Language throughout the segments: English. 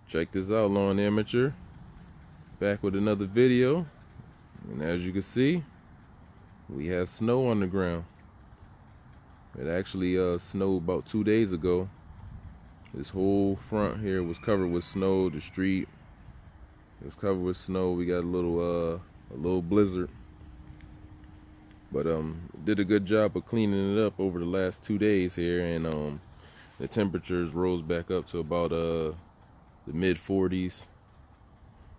Check this out, lawn amateur. Back with another video. And as you can see, we have snow on the ground. It actually snowed about 2 days ago. This whole front here was covered with snow. The street was covered with snow. We got a little blizzard. But did a good job of cleaning it up over the last 2 days here, and the temperatures rose back up to about the mid 40s.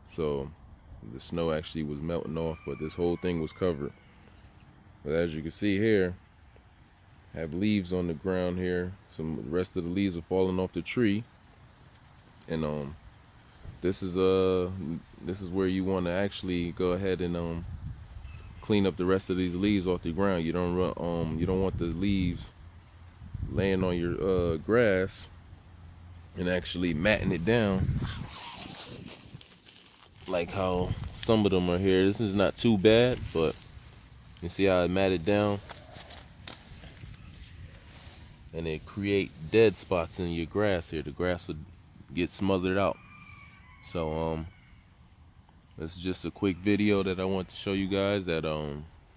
So the snow actually was melting off, but this whole thing was covered. But as you can see here, have leaves on the ground here. The rest of the leaves are falling off the tree, and this is where you want to actually go ahead and clean up the rest of these leaves off the ground. You don't want the leaves laying on your grass and actually matting it down like how some of them are here. This is not too bad, but you see how I matted down, and it create dead spots in your grass here. The grass would get smothered out. So this is just a quick video that I want to show you guys that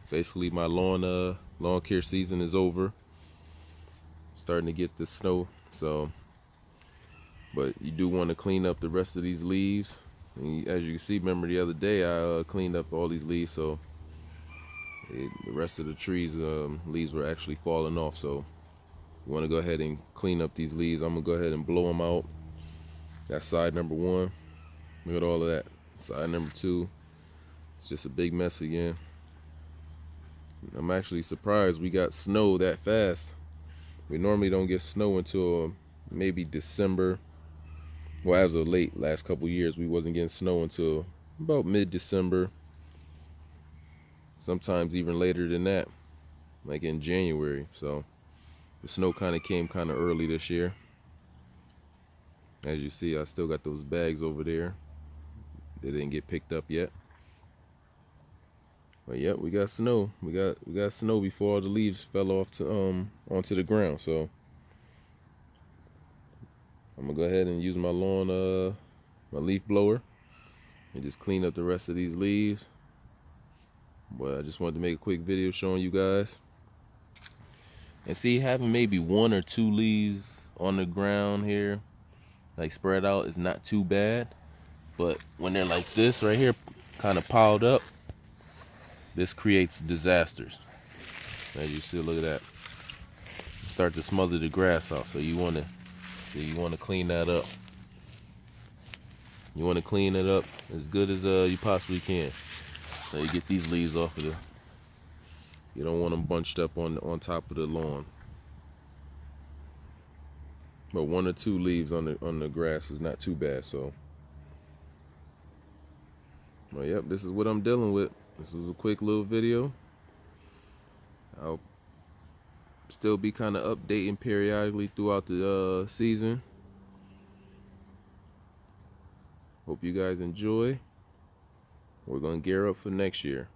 basically my lawn care season is over. Starting to get the snow, so but you do want to clean up the rest of these leaves. And as you can see, remember the other day I cleaned up all these leaves, so the rest of the trees leaves were actually falling off. So you want to go ahead and clean up these leaves. I'm gonna go ahead and blow them out. That's side number 1. Look at all of that. Side number 2, it's just a big mess again. I'm actually surprised we got snow that fast. We normally don't get snow until maybe December. Well, as of late, last couple years, we wasn't getting snow until about mid-December. Sometimes even later than that, like in January. So the snow kind of came kind of early this year. As you see, I still got those bags over there. They didn't get picked up yet. But yep, we got snow. We got snow before all the leaves fell off to onto the ground. So I'm gonna go ahead and use my my leaf blower and just clean up the rest of these leaves. But I just wanted to make a quick video showing you guys. And see, having maybe 1 or 2 leaves on the ground here, like spread out, is not too bad. But when they're like this right here, kind of piled up, this creates disasters. As you see, look at that. Start to smother the grass out. So you want to clean that up. You want to clean it up as good as you possibly can. So you get these leaves off of you don't want them bunched up on top of the lawn. But 1 or 2 leaves on the grass is not too bad. So, well, yep, this is what I'm dealing with. This was a quick little video. I'll still be kind of updating periodically throughout the season. Hope you guys enjoy. We're going to gear up for next year.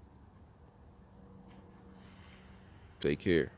Take care.